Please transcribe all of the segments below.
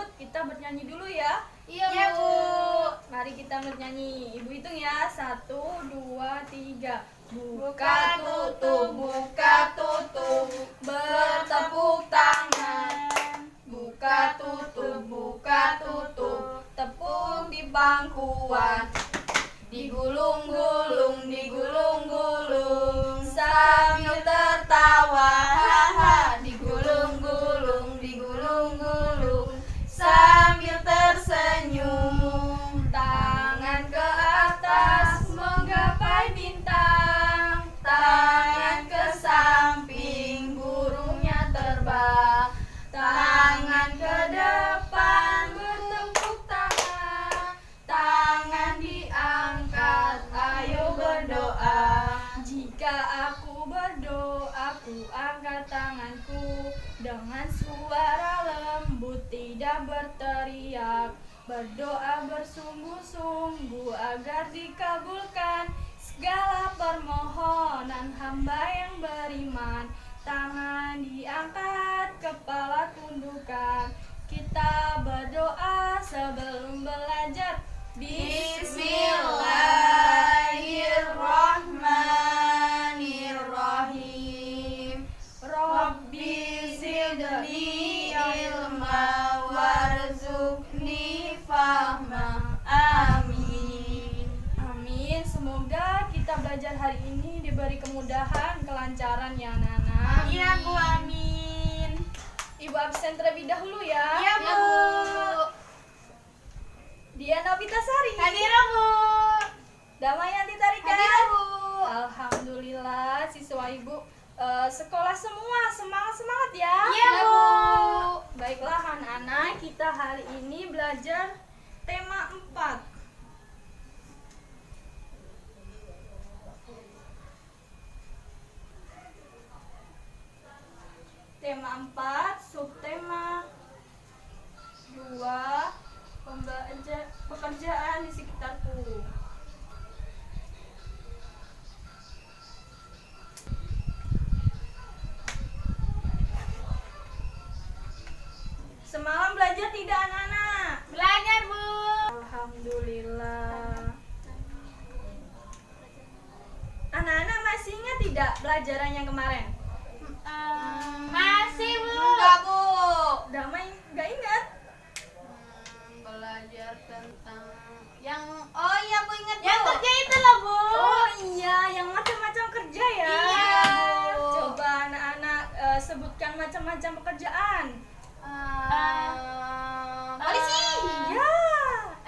tersebut kita bernyanyi dulu ya. Iya, Bu. Mari kita bernyanyi. Ibu hitung ya. 1, 2, 3. Buka tutup, bertepuk tangan. Buka tutup, tepuk di pangkuan. Digulung-gulung, sambil tertawa. Digulung-gulung, sambil tersenyum. Tangan ke atas menggapai bintang, tangan ke samping burungnya terbang. Tangan ke depan bertepuk tangan, tangan diangkat, ayo berdoa. Jika aku berdoa, ku angkat tanganku dengan suara lembut, tidak berteriak. Berdoa bersungguh-sungguh agar dikabulkan segala permohonan hamba yang beriman. Tangan diangkat, kepala tundukkan. Kita berdoa sebelum belajar. Bismillahirrahmanirrahim. Rabbi zidni ilma warzuqni fahma. Amin. Amin. Semoga kita belajar hari ini diberi kemudahan, kelancaran ya Nana. Iya, Bu. Amin. Ibu absen terlebih dahulu ya. Iya, Bu. Diana Pitasari. Hadir, Bu. Damayanti Tarika. Hadir, Bu. Alhamdulillah siswa ibu sekolah semua semangat ya. Iya, Bu. Baiklah anak-anak, kita hari ini belajar tema 4. Tema 4, subtema 2, pekerjaan di sekitarku. Semalam belajar tidak anak-anak? Belajar, Bu. Alhamdulillah. Anak-anak masih ingat tidak pelajaran yang kemarin? Masih, Bu. Enggak, Bu. Damai enggak ingat? Belajar tentang oh iya, Bu, ingat, Bu. Yang kerja itu loh, Bu. Oh iya, yang macam-macam kerja ya. Iya, Bu. Coba anak-anak sebutkan macam-macam pekerjaan. Polisi. Iya.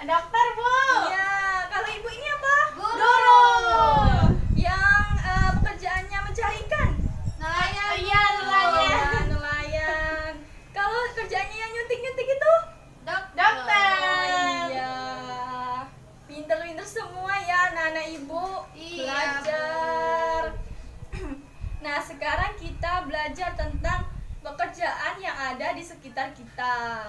Dokter, Bu. Iya. Kalau ibu ini apa? Guru. Yang pekerjaannya mencari ikan. Nelayan. Iya, nelayan. Nelayan. Kalau kerjanya yang nyuntik-nyuntik itu? Dokter. Iya. Pinter-pinter semua ya anak-anak ibu. Iya, Belajar. Nah, sekarang kita belajar tentang pekerjaan yang ada di sekitar kita.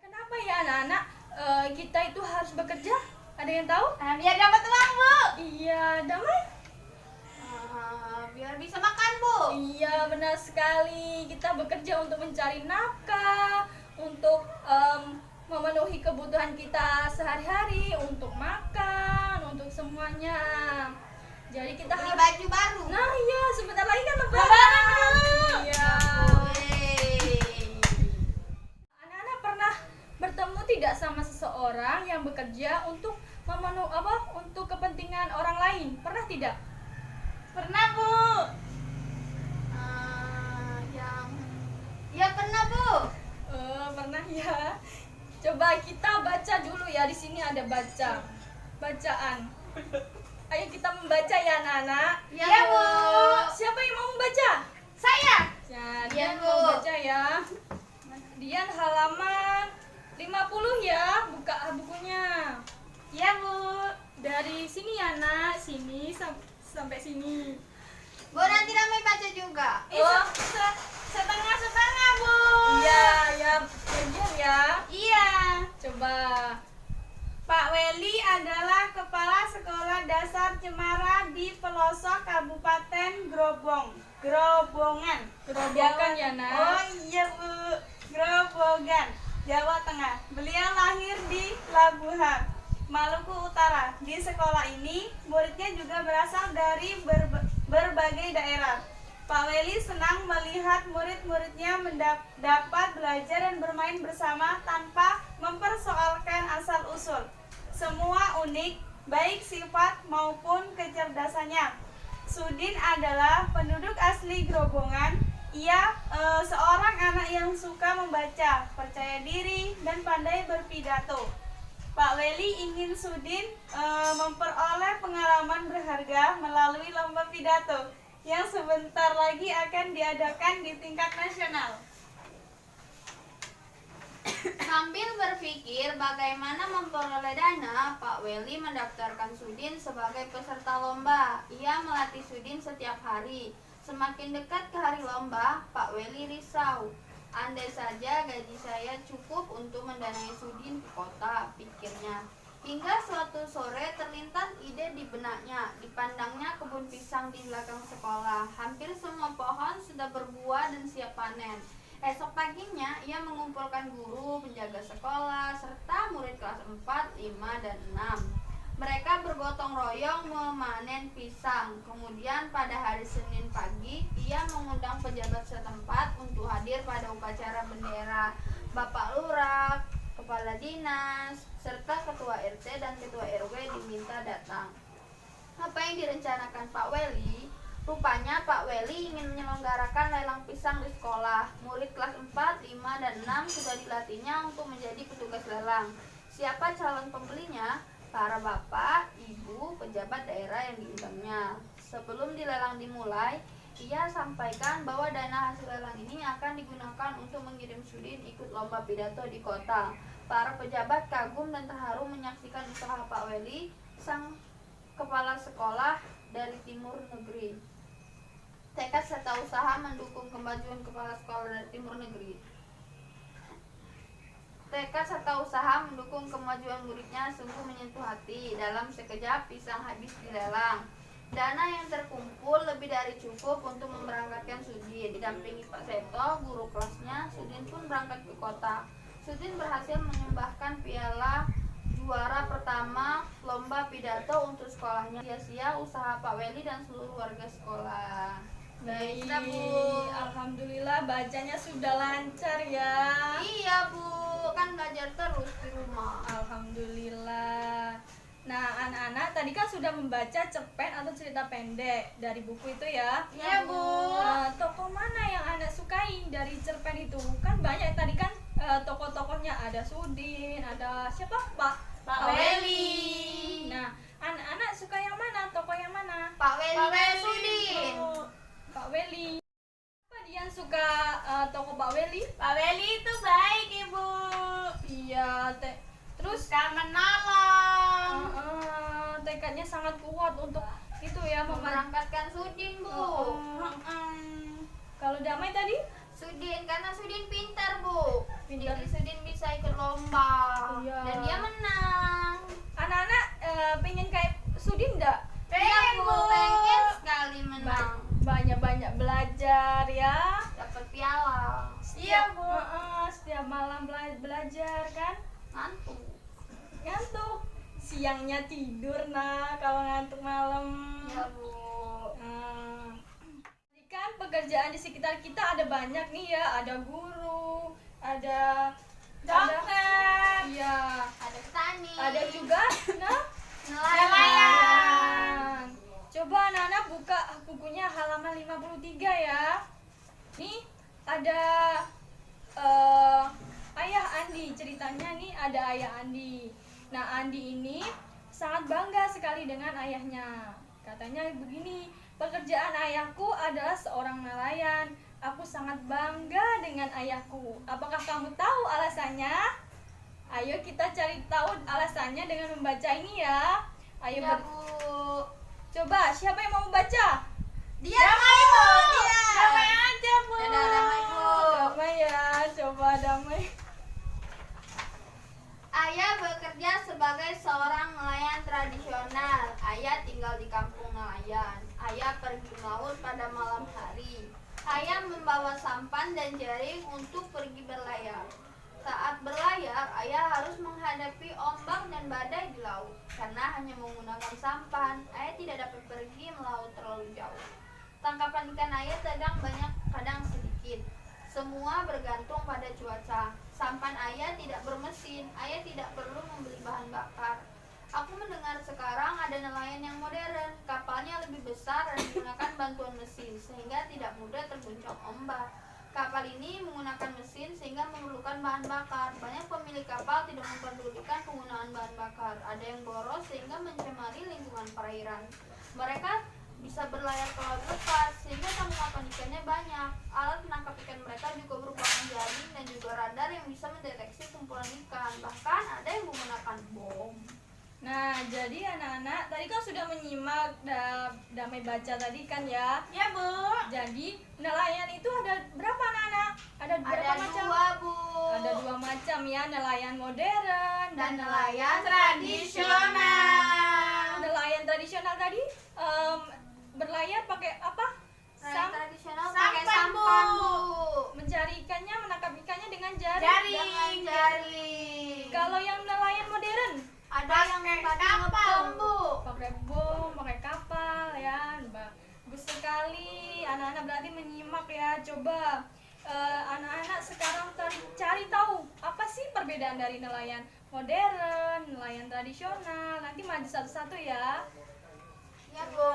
Kenapa ya anak-anak kita itu harus bekerja? Ada yang tahu? Biar dapat uang, Bu. Iya, Damai? Biar bisa makan, Bu. Iya, benar sekali. Kita bekerja untuk mencari nafkah, untuk memenuhi kebutuhan kita sehari-hari, untuk makan, untuk semuanya. Jadi kita Beli harus baju baru. Nah, iya, sebentar lagi kan Lebaran, lebaran. Bu. Iya. Yeay. Anak-anak pernah bertemu tidak sama seseorang yang bekerja untuk untuk kepentingan orang lain? Pernah tidak? Pernah, Bu. Ya pernah, Bu. Pernah ya. Coba kita baca dulu ya. Di sini ada bacaan. Ayo kita membaca ya anak-anak. Ya, Bu. Siapa yang mau membaca? Saya. Ya, Ya, Dian Bu. mau baca ya. Dian halaman 50 ya. Buka bukunya. Ya, Bu. Dari sini ya nak. Sini sampai sini. Bu, nanti Damai baca juga. Oh. Setengah-setengah, Bu. Iya, ya, belajar ya. Iya. Coba. Pak Weli adalah kepala sekolah dasar Cemara di pelosok Kabupaten Grobongan. Gerobokan ya nak. Oh iya, Bu. Grobongan. Maluku Utara. Di sekolah ini, muridnya juga berasal dari berbagai daerah. Pak Weli senang melihat murid-muridnya dapat belajar dan bermain bersama tanpa mempersoalkan asal-usul. Semua unik, baik sifat maupun kecerdasannya. Sudin adalah penduduk asli Grobongan. Ia seorang anak yang suka membaca, percaya diri, dan pandai berpidato. Pak Weli ingin Sudin memperoleh pengalaman berharga melalui lomba pidato yang sebentar lagi akan diadakan di tingkat nasional. Sambil berpikir bagaimana memperoleh dana, Pak Weli mendaftarkan Sudin sebagai peserta lomba. Ia melatih Sudin setiap hari. Semakin dekat ke hari lomba, Pak Weli risau. Andai saja gaji saya cukup untuk mendanai Sudin ke kota, pikirnya. Hingga suatu sore terlintas ide di benaknya. Dipandangnya kebun pisang di belakang sekolah. Hampir semua pohon sudah berbuah dan siap panen. Esok paginya ia mengumpulkan guru, penjaga sekolah, serta murid kelas 4, 5, dan 6. Mereka bergotong royong memanen pisang. Kemudian pada hari Senin pagi, ia mengundang pejabat setempat untuk hadir pada upacara bendera. Bapak Lurah, Kepala Dinas, serta Ketua RT dan Ketua RW diminta datang. Apa yang direncanakan Pak Weli? Rupanya Pak Weli ingin menyelenggarakan lelang pisang di sekolah. Murid kelas 4, 5, dan 6 sudah dilatihnya untuk menjadi petugas lelang. Siapa calon pembelinya? Para bapak, ibu, pejabat daerah yang diundangnya. Sebelum dilelang dimulai, ia sampaikan bahwa dana hasil lelang ini akan digunakan untuk mengirim Sudin ikut lomba pidato di kota. Para pejabat kagum dan terharu menyaksikan usaha Pak Weli, sang kepala sekolah dari Timur Negeri. Tekad serta usaha mendukung kemajuan kepala sekolah dari Timur Negeri. Tekad serta usaha mendukung kemajuan muridnya sungguh menyentuh hati. Dalam sekejap pisang habis dilelang. Dana yang terkumpul lebih dari cukup untuk memberangkatkan Sudin. Didampingi Pak Seto, guru kelasnya, Sudin pun berangkat ke kota. Sudin berhasil menyumbangkan piala juara pertama lomba pidato untuk sekolahnya. Sia-sia usaha Pak Weli dan seluruh warga sekolah. Baik, Bisa, Bu. alhamdulillah bacanya sudah lancar ya. Iya, Bu, kan belajar terus di rumah. Alhamdulillah. Nah, anak-anak tadi kan sudah membaca cerpen atau cerita pendek dari buku itu ya. Iya, Bu. Tokoh mana yang anak sukai dari cerpen itu? Kan banyak tadi kan tokoh-tokohnya, ada Sudin, ada siapa? Pak Weli. Nah, anak-anak suka yang mana? Tokoh yang mana? Pak Weli Pak dan Weli, Sudin. Bu. Pak Weli. Apa dia suka tokoh Pak Weli? Pak Weli itu baik, Ibu. Iya, terus Suka menolong. tekadnya sangat kuat untuk itu ya Memberangkatkan Sudin, Bu. Kalau Damai tadi? Sudin, karena Sudin pintar, Bu. Pintar. Jadi Sudin bisa ikut lomba. Iya. Dan dia menang. Anak-anak pengen kayak Sudin enggak? Iya, Bu. Pengen sekali menang. Banyak-banyak belajar ya. Dapat piala. Iya, Bu. Setiap malam belajar kan? Ngantuk. Siangnya tidur kalau ngantuk malam. Iya, Bu. Jadi kan pekerjaan di sekitar kita ada banyak nih ya, ada guru, ada Dokter. iya, Ada petani. ada juga nelayan. Coba anak-anak buka bukunya halaman 53 ya. Nih ada Ayah Andi, ceritanya nih ada Ayah Andi. Nah, Andi ini sangat bangga sekali dengan ayahnya. Katanya begini, pekerjaan ayahku adalah seorang nelayan. Aku sangat bangga dengan ayahku. Apakah kamu tahu alasannya? Ayo kita cari tahu alasannya dengan membaca ini ya. Ayo Ya, Bu. coba siapa yang mau membaca? Dia Bu. Dia. Damai aja, Bu. Dadah, Damai, Bu. Damai ya, coba Damai. Ayah bekerja sebagai seorang nelayan tradisional. Ayah tinggal di kampung nelayan. Ayah pergi melaut pada malam hari. Ayah membawa sampan dan jaring untuk pergi berlayar. Saat berlayar, ayah harus menghadapi ombak dan badai di laut. ikan ayah kadang banyak, kadang sedikit. Semua bergantung pada cuaca. Sampan ayah tidak bermesin, ayah tidak perlu membeli bahan bakar. Aku mendengar sekarang ada nelayan yang modern, kapalnya lebih besar dan menggunakan bantuan mesin, sehingga tidak mudah terguncang ombak. Kapal ini menggunakan mesin sehingga memerlukan bahan bakar. Banyak pemilik kapal tidak memperdulikan penggunaan bahan bakar. Ada yang boros sehingga mencemari lingkungan perairan. Mereka bisa berlayar ke laut lepas sehingga tangkapan ikannya banyak. Alat penangkap ikan mereka juga berupa jaring dan juga radar yang bisa mendeteksi kumpulan ikan. Bahkan ada yang menggunakan bom. Nah, jadi anak-anak tadi kan sudah menyimak Damai baca tadi kan ya. Ya, Bu. Jadi nelayan itu ada berapa anak-anak? Ada berapa Ada macam? dua, Bu. Ada 2 macam ya, nelayan modern Dan nelayan tradisional. Nelayan tradisional tadi berlayar pakai apa? Nelayan tradisional sampan, pakai sampan, Bu. Mencari ikannya, menangkap ikannya dengan jaring. Dengan jaring. Kalau yang nelayan modern Ada yang Pakai pakai kapal, ngebom, Bu. pakai bom, pakai kapal ya. Bagus sekali. Anak-anak berarti menyimak ya. Coba anak-anak sekarang cari tahu apa sih perbedaan dari nelayan modern, nelayan tradisional. Nanti maju satu-satu ya. Ya, Bu.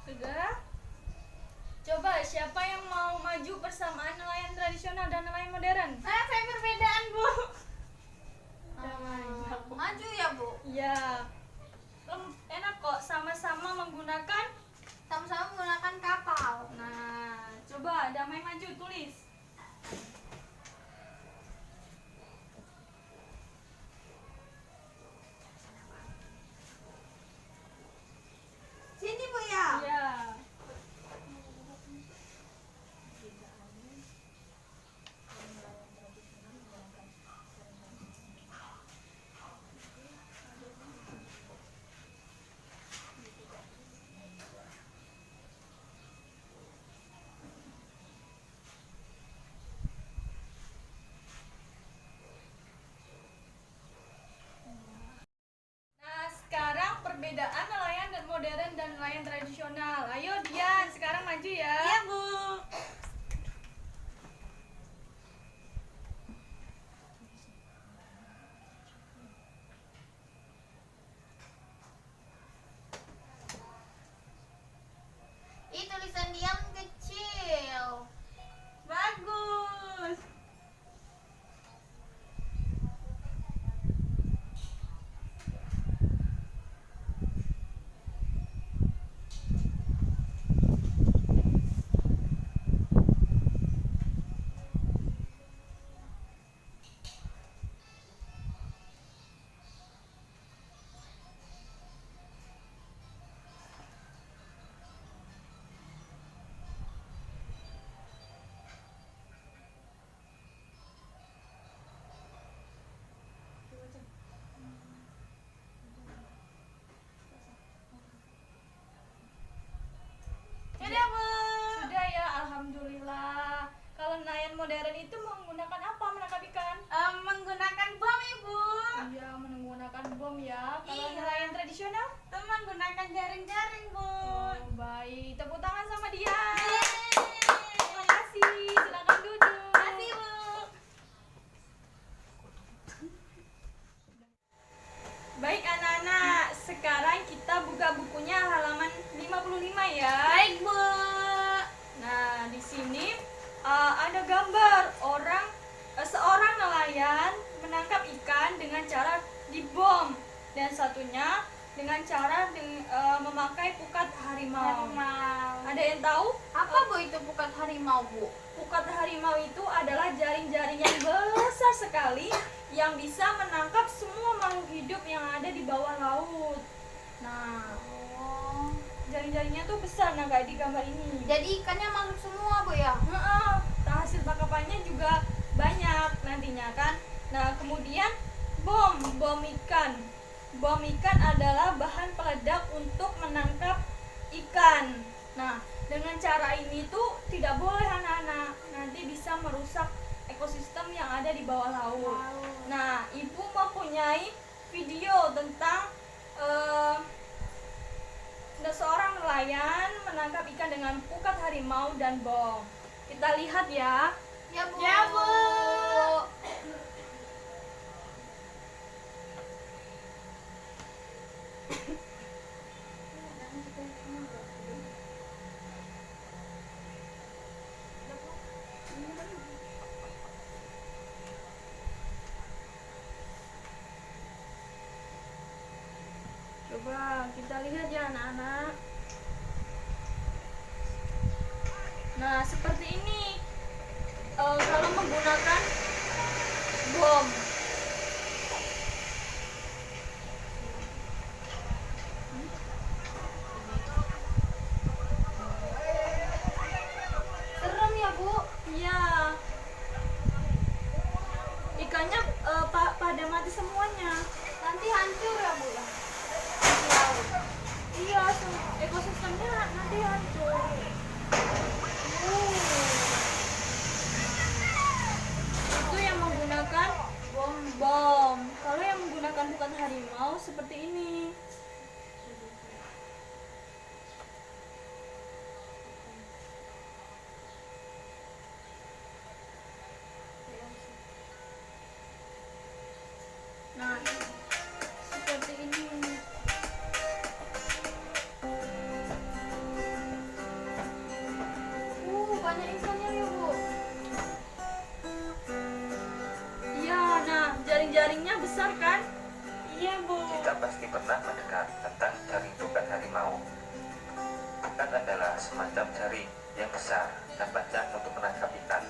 Sudah? Coba siapa yang mau maju persamaan nelayan tradisional dan nelayan modern? Saya perbedaan, Bu. Maju ya, Bu. Ya, enak kok sama-sama menggunakan. Sama-sama menggunakan kapal. Nah, coba Damai maju tulis. Sini, Bu ya. Ya. Nah, sekarang perbedaan nelayan dan modern dan nelayan tradisional. Ayo Dian, sekarang maju ya. Ya, Bu. Ih, tulisan Dian kecil. Bagus. gambar seorang nelayan menangkap ikan dengan cara dibom, dan satunya dengan cara memakai pukat harimau. Ada yang tahu? Apa Bu itu pukat harimau, Bu? Pukat harimau itu adalah jaring-jaring yang besar sekali yang bisa menangkap semua makhluk hidup yang ada di bawah laut. Nah, Oh. jaring-jaringnya tuh besar, nah kayak di gambar ini. Jadi ikannya masuk semua, Bu ya? Heeh, hasil tangkapannya juga banyak nantinya kan. Nah, kemudian bom ikan. Bom ikan adalah bahan peledak untuk menangkap ikan. Nah, dengan cara ini tuh tidak boleh anak-anak, nanti bisa merusak ekosistem yang ada di bawah laut. Nah, ibu mempunyai video tentang seorang nelayan menangkap ikan dengan pukat harimau dan bom. Kita lihat ya. Ya, Bu. Ya, Bu. Coba kita lihat ya anak-anak. Nah, seperti ini. Kalau menggunakan bom. Serem ya, Bu? Iya. Ikannya pada mati semuanya. Nanti hancur ya, Bu ya? Iya, ekosistemnya nanti hancur. Itu yang menggunakan bom. Kalau yang menggunakan bukan harimau seperti ini. Nah, seperti ini. Banyak ikannya ya, Bu? Iya, nah jaring-jaringnya besar kan? Iya, Bu. Kita pasti pernah mendengar tentang jaring pukat harimau. Pukat adalah semacam jaring yang besar dan panjang untuk menangkap ikan.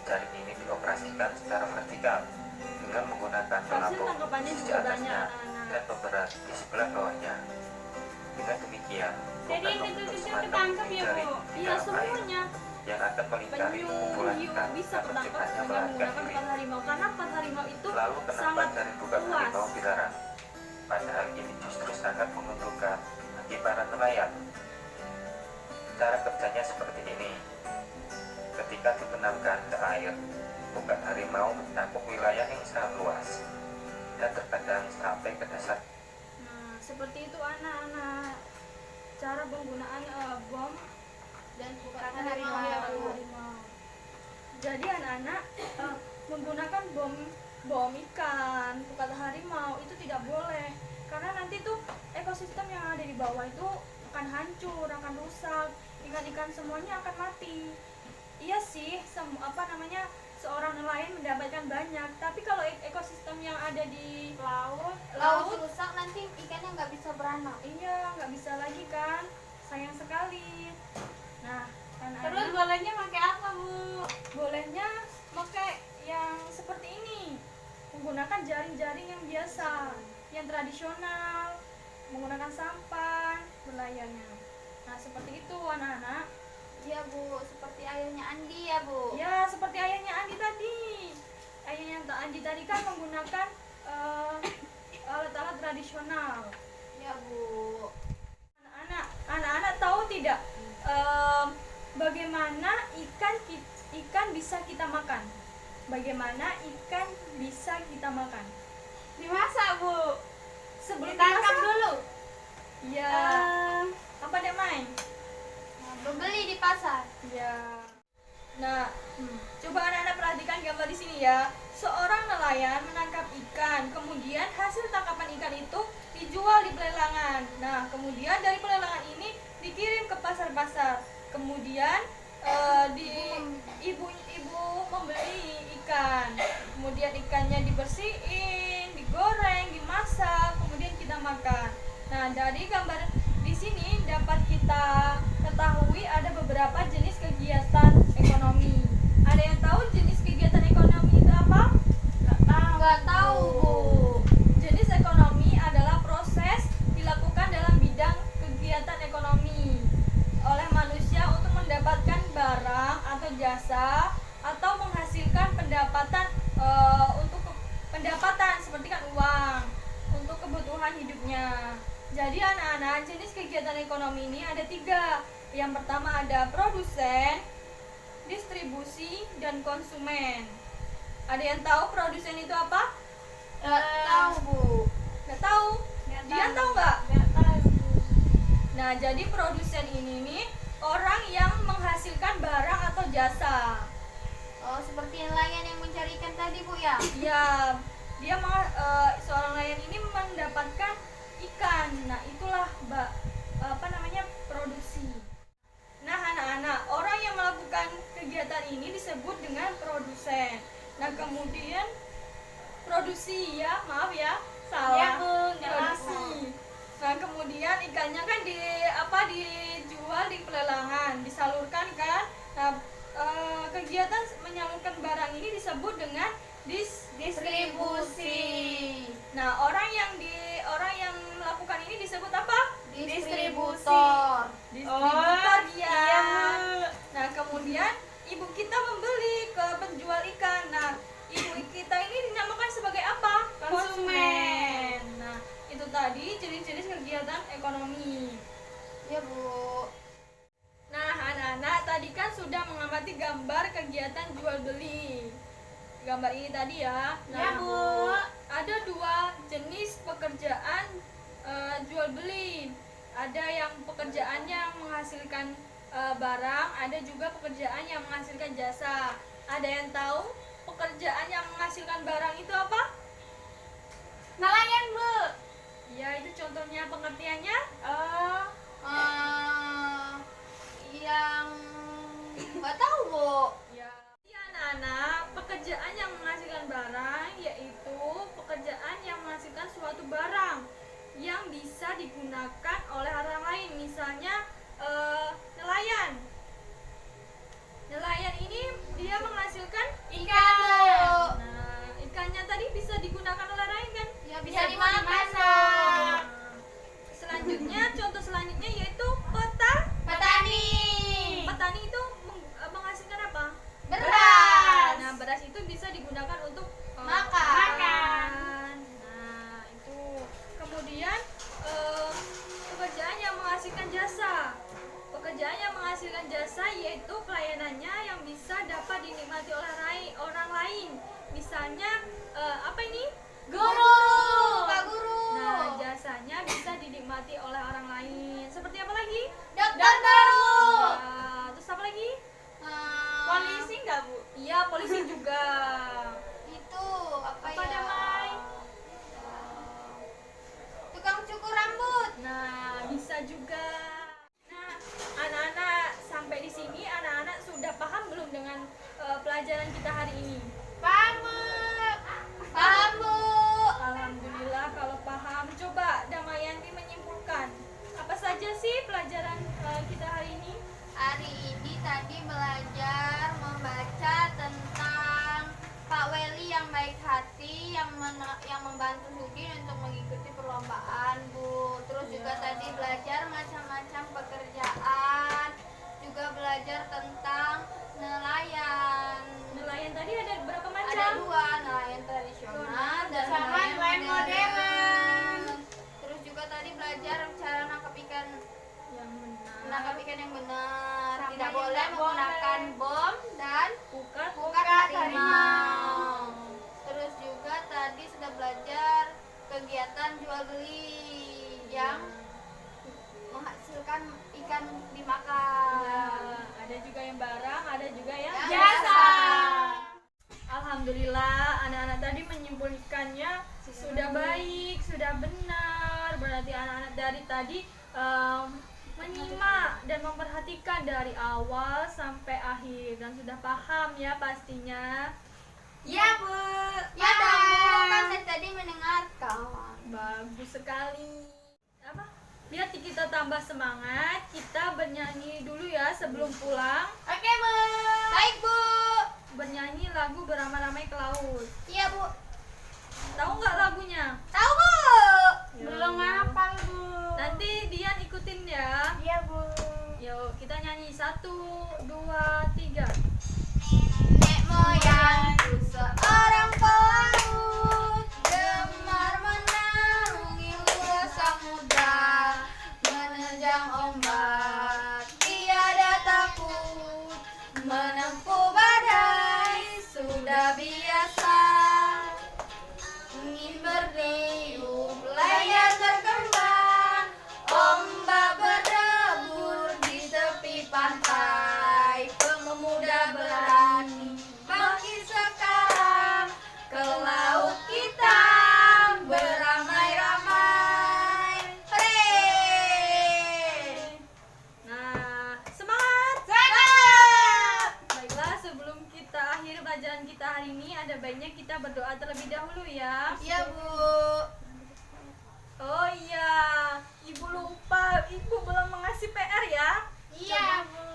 Jaring ini dioperasikan secara vertikal dengan menggunakan Hasil pelampung tangkapannya di juga banyak atasnya anak-anak. dan pemberat di sebelah bawahnya. Dengan demikian, Jadi pukat ini tuh membentuk bisa semacam ketangkap ya, jaring Bu? di Iya, dalam air semuanya. yang akan melingkari Penyu, kumpulan hiu ikan bisa dan ketangkap mencegahnya dengan melarikan menggunakan diri. pukat harimau, karena pukat harimau itu Lalu kenapa sangat jaring pukat luas. harimau dilarang? Padahal ini justru sangat menguntungkan bagi para nelayan. Cara kerjanya seperti ini. Ketika dibenamkan ke air, pukat harimau mencakup wilayah yang sangat luas dan terkadang sampai ke dasar. Nah, seperti itu anak-anak. Cara penggunaan bom Dan pukat karena harimau ya, Bu? harimau. Jadi anak-anak menggunakan bom ikan, pukat harimau itu tidak boleh, karena nanti tuh ekosistem yang ada di bawah itu akan hancur, akan rusak, ikan-ikan semuanya akan mati. Iya sih, seorang nelayan mendapatkan banyak, tapi kalau ekosistem yang ada di Laut rusak, nanti ikannya nggak bisa beranak. iya nggak bisa lagi kan, sayang sekali. Nah, Terus anak-anak bolehnya pakai apa, Bu? bolehnya pakai yang seperti ini, menggunakan jaring-jaring yang biasa, yang tradisional, menggunakan sampan berlayarnya. Nah, seperti itu anak-anak. Iya, Bu, seperti ayahnya Andi ya, Bu? Ya, seperti ayahnya Andi tadi. Ayahnya Andi tadi kan menggunakan alat-alat tradisional. Iya, Bu. Anak-anak tahu tidak bagaimana ikan bisa kita makan? Bagaimana ikan bisa kita makan? Dimasak, Bu. Sebelum Ditangkap dimasak? dulu. Ya. Apa dia main? Beli di pasar. Ya. Nah, coba anak-anak perhatikan gambar di sini ya. Seorang nelayan menangkap ikan, kemudian hasil tangkapan ikan itu dijual di pelelangan. Nah, kemudian dari pelelangan ini dikirim ke pasar-pasar. Kemudian membeli ikan. Kemudian ikannya dibersihin, digoreng, dimasak, kemudian kita makan. Nah, dari gambar di sini dapat kita ketahui ada beberapa jenis kegiatan ekonomi. Ada yang tahu jenis kegiatan ekonomi itu apa? Nggak tahu, Bu. Jenis ekonomi adalah proses dilakukan dalam bidang kegiatan ekonomi oleh manusia untuk mendapatkan barang atau jasa atau menghasilkan pendapatan pendapatan seperti kan uang untuk kebutuhan hidupnya. Jadi anak-anak, jenis kegiatan ekonomi ini ada 3. Yang pertama ada produsen, distribusi, dan konsumen. Ada yang tahu produsen itu apa? Nggak tahu, Bu. Nggak tahu? Dia tahu nggak? Nggak tahu. Nah, jadi produsen ini nih orang yang menghasilkan barang atau jasa. Oh, seperti nelayan yang mencari ikan tadi, Bu, ya? Ya, dia seorang nelayan ini mendapatkan ikan. Nah, itulah produksi. Nah, anak-anak, orang yang melakukan kegiatan ini disebut dengan produsen. Nah, kemudian produksi ya, maaf ya, salah. Ya, Bu, nggak Produksi. Nah, kemudian ikannya kan dijual di pelelangan, disalurkan kan. Nah, kegiatan menyalurkan barang ini disebut dengan distribusi. Nah, orang yang melakukan ini disebut apa? Distributor. Distributor dia. Iya, Bu. Nah, kemudian ibu kita membeli ke penjual ikan. Nah, ibu kita ini dinamakan sebagai apa? Konsumen. Nah, itu tadi jenis-jenis kegiatan ekonomi. Ya, Bu. Nah, anak-anak tadi kan sudah mengamati gambar kegiatan jual beli. Gambar ini tadi ya. Nah, Ya, Bu. ada 2 jenis pekerjaan jual beli. Ada yang pekerjaannya menghasilkan barang, ada juga pekerjaan yang menghasilkan jasa. Ada yang tahu pekerjaan yang menghasilkan barang itu apa? Nelayan, Bu. Ya, itu contohnya, pengertiannya. Yang nggak tahu, Bu. Ya, anak-anak, pekerjaan yang menghasilkan barang yaitu pekerjaan yang menghasilkan suatu barang yang bisa digunakan oleh orang lain. Misalnya nelayan. Nelayan ini dia menghasilkan Ikan. Nah, ikannya tadi bisa digunakan oleh orang lain kan? Ya, Bisa bisa dimakan. dimasak. Selanjutnya, contoh selanjutnya yaitu Petani. petani itu menghasilkan apa? Beras. Nah, beras itu bisa digunakan untuk Makan. Nah, itu. Kemudian pekerjaan yang menghasilkan jasa. Pekerjaan yang menghasilkan jasa yaitu pelayanannya yang bisa dapat dinikmati oleh orang lain. Misalnya apa ini? Guru. Pak Guru. Nah, jasanya bisa dinikmati oleh orang lain. Seperti apa lagi? Dokter baru. Nah, terus apa lagi? Polisi nggak, Bu? Iya, polisi juga. Itu apa Apa ya? Damai? Tukang cukur rambut. Nah, bisa juga. Nah, anak-anak, sampai di sini anak-anak sudah paham belum dengan pelajaran kita hari ini? Paham, Bu. Paham, Bu. Alhamdulillah kalau paham. Coba Damayanti menyimpulkan. Apa saja sih pelajaran kita hari ini? Hari ini tadi belajar membaca tentang Pak Weli yang baik hati yang membantu Sudin untuk mengikuti perlombaan, Bu. Terus juga Ya. tadi belajar macam-macam pekerjaan, juga belajar tentang nelayan. Nelayan tadi ada berapa macam? Ada 2, nelayan tradisional dan Sama nelayan modern. Terus juga tadi belajar cara nangkap ikan yang benar. Sama Tidak yang boleh nggak menggunakan boleh. bom dan Pukat. pukat harimau. Terus juga tadi sudah belajar kegiatan jual beli yang menghasilkan ikan dimakan. Ya, ada juga yang barang, ada juga yang Yang Jasa. Alhamdulillah, anak-anak tadi menyimpulkannya sudah baik, sudah benar. Berarti anak-anak dari tadi menyimak dan memperhatikan dari awal sampai akhir dan sudah paham ya pastinya. Ya, Bu. Ya dong, Bu. Kan saya tadi mendengarkan. Bagus sekali. Apa? Biar kita tambah semangat, kita bernyanyi dulu ya sebelum pulang. Oke, Bu. Baik, Bu. Bernyanyi lagu Beramai-ramai ke Laut. Iya, Bu. Tahu nggak lagunya? Tahu, Bu. Belum hafal, Bu. Nanti Dian ikutin ya. Iya, Bu. Yuk, kita nyanyi 1, 2, 3. Nek moyangku seorang pelaut, gemar menarungi luas samudra, menerjang ombak, tiada takut, menempuh badai sudah biasa, ingin bertiup layar terkembang, ombak berdebur di tepi pantai, pemuda berani bangkit sekarang, ke laut kita beramai-ramai. Hore! Nah, semangat! Semangat! Baiklah, sebelum kita akhir pelajaran kita hari ini, ada baiknya kita berdoa terlebih dahulu ya. Iya, Bu. Oh iya, Ibu lupa, Ibu belum mengasih PR ya. Iya, Bu.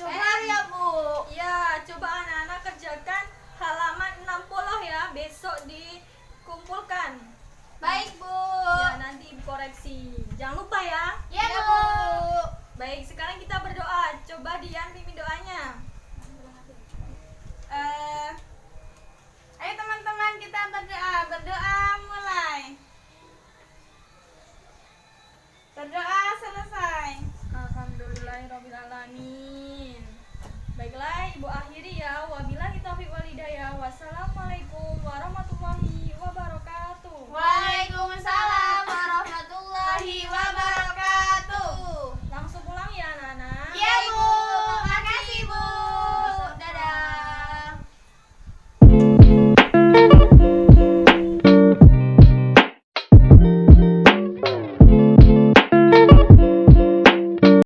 PR ya, Bu. Ya, coba anak-anak kerjakan halaman 60 ya, besok dikumpulkan. Baik, Bu. Ya, nanti Ibu koreksi. Jangan lupa ya. Iya, Bu. Baik, sekarang kita